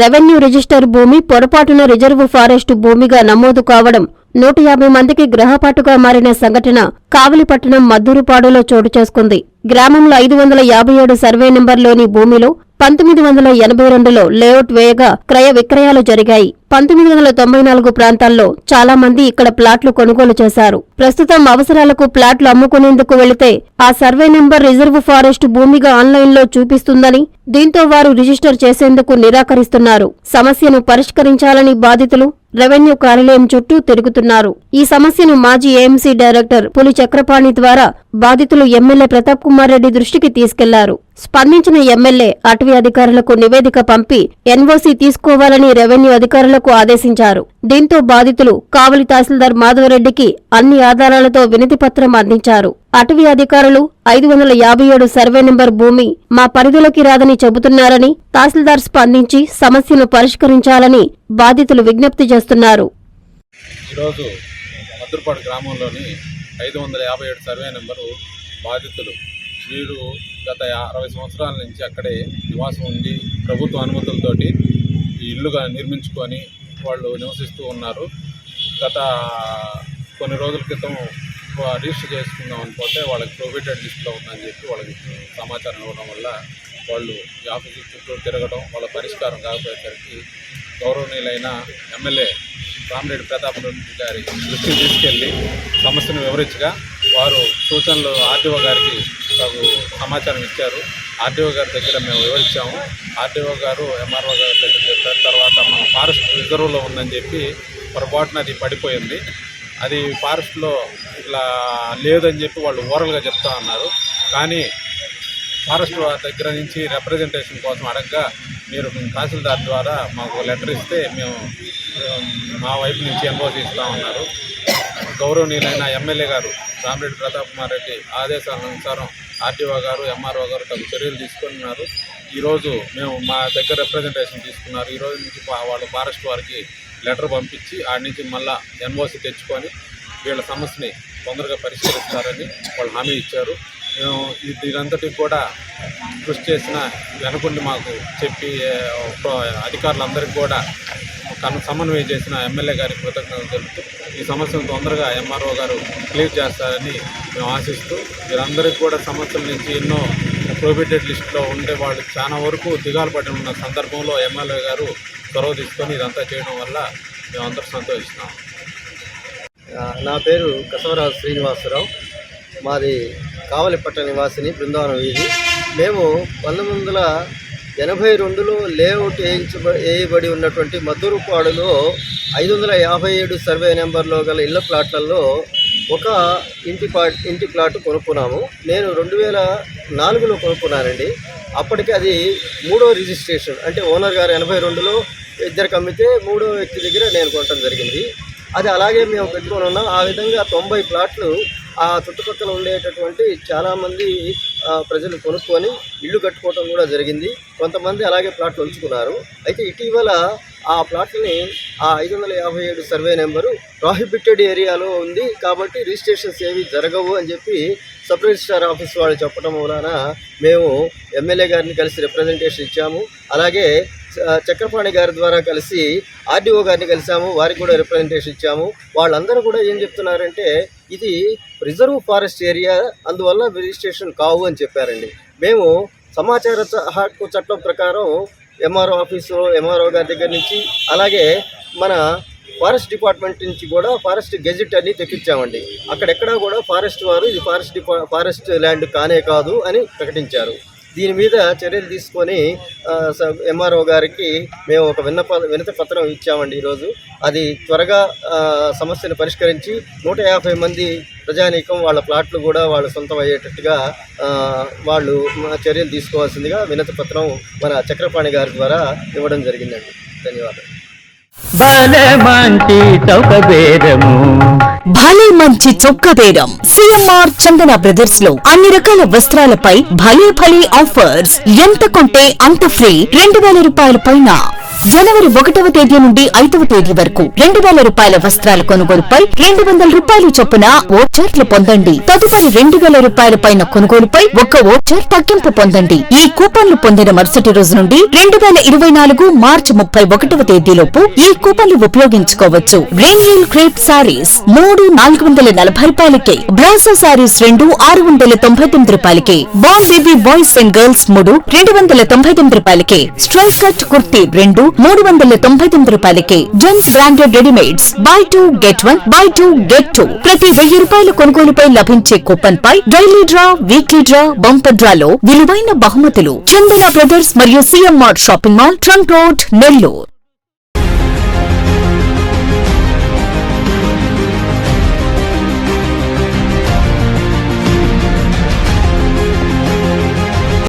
Revenue register భూమి పొరపాటున reserve forest భూమిగా నమోదు కావడం 150 మందికి గ్రహపాటుగా మారిన సంఘటన కావలిపట్టణం మద్దూరుపాడులో చోటు చేసుకుంది. గ్రామంలో 557 సర్వే నెంబర్లోని భూమిలో 1982లో లేఅవుట్ వేయగా క్రయ విక్రయాలు జరిగాయి. 1994 ప్రాంతాల్లో చాలా మంది ఇక్కడ ప్లాట్లు కొనుగోలు చేశారు. ప్రస్తుతం అవసరాలకు ప్లాట్లు అమ్ముకునేందుకు వెళితే ఆ సర్వే నెంబర్ రిజర్వ్ ఫారెస్ట్ భూమిగా ఆన్లైన్లో చూపిస్తుందని, దీంతో వారు రిజిస్టర్ చేసేందుకు నిరాకరిస్తున్నారు. సమస్యను పరిష్కరించాలని బాధితులు రెవెన్యూ కార్యాలయం చుట్టూ తిరుగుతున్నారు. ఈ సమస్యను మాజీ ఏఎంసీ డైరెక్టర్ పులి చక్రపాణి ద్వారా బాధితులు ఎమ్మెల్యే ప్రతాప్ కుమార్ రెడ్డి దృష్టికి తీసుకెళ్లారు. స్పందించిన ఎమ్మెల్యే అటవీ అధికారులకు నివేదిక పంపి ఎన్ఓసీ తీసుకోవాలని రెవెన్యూ అధికారులకు ఆదేశించారు. దీంతో బాధితులు కావలి తహసీల్దార్ మాధవరెడ్డికి అన్ని ఆధారాలతో వినతిపత్రం అందించారు. అటవీ అధికారులు 557 సర్వే నెంబర్ భూమి మా పరిధిలోకి రాదని చెబుతున్నారని తహసీల్దార్ స్పందించి సమస్యను పరిష్కరించాలని బాధితులు విజ్ఞప్తి చేస్తున్నారు. ఈరోజు మద్దూరుపాడు గ్రామంలోని 557 సర్వే నెంబరు బాధితులు వీరు గత 60 సంవత్సరాల నుంచి అక్కడే నివాసం ఉండి ప్రభుత్వ అనుమతులతోటి ఈ ఇల్లుగా నిర్మించుకొని వాళ్ళు నివసిస్తూ ఉన్నారు. గత కొన్ని రోజుల క్రితం రిజిస్టర్ చేసుకుందాం అనుకుంటే వాళ్ళకి ప్రొహిబిటెడ్ లిస్ట్లో ఉందని చెప్పి వాళ్ళకి సమాచారం ఇవ్వడం వల్ల వాళ్ళు ఈ ఆఫీసు చుట్టూ తిరగడం, వాళ్ళ పరిష్కారం కాకపోయేసరికి గౌరవనీయులైన ఎమ్మెల్యే రామిరెడ్డి ప్రతాప్ రెడ్డి గారి దృష్టికి తీసుకెళ్లి సమస్యను వివరించగా వారు సూచనలు ఆర్డీఓ గారికి సమాచారం ఇచ్చారు. ఆర్డీఓ గారి దగ్గర మేము వివరించాము. ఆర్డీఓ గారు ఎంఆర్ఓ గారి దగ్గర చెప్పారు. తర్వాత మన ఫారెస్ట్ రిజర్వ్లో ఉందని చెప్పి పొరపాటున అది పడిపోయింది. అది ఫారెస్ట్లో ఇట్లా లేదని చెప్పి వాళ్ళు ఓరల్గా చెప్తా ఉన్నారు. కానీ ఫారెస్ట్ దగ్గర నుంచి రిప్రజెంటేషన్ కోసం అడగగా మీరు తహసీల్దార్ ద్వారా మాకు లెటర్ ఇస్తే మేము మా వైపు నుంచి ఎన్ఓసీ ఇస్తామన్నారు. గౌరవనీయులైన ఎమ్మెల్యే గారు రామిరెడ్డి ప్రతాప్ కుమార్ రెడ్డి ఆదేశాల అనుసారం ఆర్డీఓ గారు ఎంఆర్ఓ గారు తగు చర్యలు తీసుకున్నారు. ఈరోజు మేము మా దగ్గర రిప్రజెంటేషన్ తీసుకున్నారు. ఈరోజు నుంచి వాళ్ళు ఫారెస్ట్ వారికి లెటర్ పంపించి ఆడి నుంచి మళ్ళా ఎన్ఓసీ తెచ్చుకొని వీళ్ళ సమస్యని తొందరగా పరిష్కరిస్తారని వాళ్ళు హామీ ఇచ్చారు. మేము దీనంతటికి కూడా కృషి చేసిన వెనుకుండి మాకు చెప్పి అధికారులందరికీ కూడా సమన్వయం చేసిన ఎమ్మెల్యే గారికి కృతజ్ఞతలు తెలుపుతూ ఈ సమస్యను తొందరగా ఎంఆర్ఓ గారు క్లియర్ చేస్తారని మేము ఆశిస్తూ వీరందరికీ కూడా సమస్యల నుంచి ఎన్నో ప్రొహిబిటెడ్ లిస్టులో ఉండే వాళ్ళు చాలా వరకు దిగాలు పడి ఉన్న సందర్భంలో ఎమ్మెల్యే గారు చొరవ తీసుకొని ఇదంతా చేయడం వల్ల మేమందరూ సంతోషిస్తున్నాం. నా పేరు కసవరాజు శ్రీనివాసరావు. మాది కావలిపట్ట నివాసిని, బృందావనం వీధి. మేము 1982లో లేఅవుట్ వేయబడి ఉన్నటువంటి మద్దూరుపాడులో 557 సర్వే నెంబర్లో గల ఇళ్ల ప్లాట్లలో ఒక ఇంటి ప్లాట్ కొనుక్కున్నాము. నేను 2004లో కొనుక్కున్నానండి. అప్పటికి అది 3వ రిజిస్ట్రేషన్. అంటే ఓనర్ గారు 82లో ఇద్దరికి అమ్మితే 3వ వ్యక్తి దగ్గర నేను కొనడం జరిగింది. అది అలాగే మేము పెట్టుకొని ఉన్నాం. ఆ విధంగా 90 ప్లాట్లు ఆ చుట్టుపక్కల ఉండేటటువంటి చాలామంది ప్రజలు కొనుక్కొని ఇల్లు కట్టుకోవడం కూడా జరిగింది. కొంతమంది అలాగే ప్లాట్లు ఉంచుకున్నారు. అయితే ఇటీవల ఆ ప్లాట్ని ఆ 557 సర్వే నెంబరు ప్రాహిబిటెడ్ ఏరియాలో ఉంది కాబట్టి రిజిస్ట్రేషన్స్ ఏవి జరగవు అని చెప్పి సబ్ రిజిస్ట్రార్ ఆఫీస్ వాళ్ళు చెప్పడం వలన మేము ఎమ్మెల్యే గారిని కలిసి రిప్రజెంటేషన్ ఇచ్చాము. అలాగే చక్రపాణి గారి ద్వారా కలిసి ఆర్డీఓ గారిని కలిసాము. వారికి కూడా రిప్రజెంటేషన్ ఇచ్చాము. వాళ్ళందరూ కూడా ఏం చెప్తున్నారంటే ఇది రిజర్వ్ ఫారెస్ట్ ఏరియా, అందువల్ల రిజిస్ట్రేషన్ కావు అని చెప్పారండి. మేము సమాచార హక్కు చట్టం ప్రకారం ఎంఆర్ఓ ఆఫీసు, ఎంఆర్ఓ గారి దగ్గర నుంచి అలాగే మన ఫారెస్ట్ డిపార్ట్మెంట్ నుంచి కూడా ఫారెస్ట్ గెజెట్ అన్ని తెప్పించామండి. అక్కడెక్కడా కూడా ఫారెస్ట్ వారు ఇది ఫారెస్ట్ ల్యాండ్ కానే కాదు అని ప్రకటించారు. దీని మీద చర్యలు తీసుకొని ఎంఆర్ఓ గారికి మేము ఒక వినతి పత్రం ఇచ్చామండి ఈరోజు. అది త్వరగా సమస్యను పరిష్కరించి 150 మంది ప్రజానీకం వాళ్ళ ప్లాట్లు కూడా వాళ్ళు సొంతం అయ్యేటట్టుగా వాళ్ళు చర్యలు తీసుకోవాల్సిందిగా వినతి పత్రం మన చక్రపాణి గారి ద్వారా ఇవ్వడం జరిగిందండి. ధన్యవాదాలు. భలే మంచి చొక్క బేరం. సిఎంఆర్ చందన బ్రదర్స్ లో అన్ని రకాల వస్త్రాలపై భలే భలే ఆఫర్స్. ఎంత కొంటే అంత ఫ్రీ. 2000 రూపాయల పైన జనవరి 1వ తేదీ నుండి 5వ తేదీ వరకు 2000 రూపాయల వస్త్రాల కొనుగోలుపై 200 రూపాయలు చొప్పున ఓచర్లు పొందండి. తదుపరి 2000 రూపాయల పైన కొనుగోలుపై 1 ఓచర్ తగ్గింపు పొందండి. ఈ కూపన్లు పొందిన మరుసటి రోజు నుండి 2024 మార్చి 31వ తేదీలోపు ఈ కూపన్లు ఉపయోగించుకోవచ్చు. రెయిన్వీల్ క్రేప్ సారీస్ 3 440 రూపాయలకే, బ్రాసో సారీస్ 2 699 రూపాయలకే, బామ్ బేబీ బాయ్స్ అండ్ గర్ల్స్ 3 299 రూపాయలకే, స్ట్రైట్ కట్ కుర్తీ 2 399 రూపాయలకే, gents branded readymades buy 2 get 1 buy 2 get 2. ప్రతి 1000 రూపాయల కొనుగోలుపై లభించే కూపన్ పై daily draw, weekly draw, bumper డ్రాలో విలువైన బహుమతులు. చందన బ్రదర్స్ మరియు CMR shopping mall, trunk road, Nellore.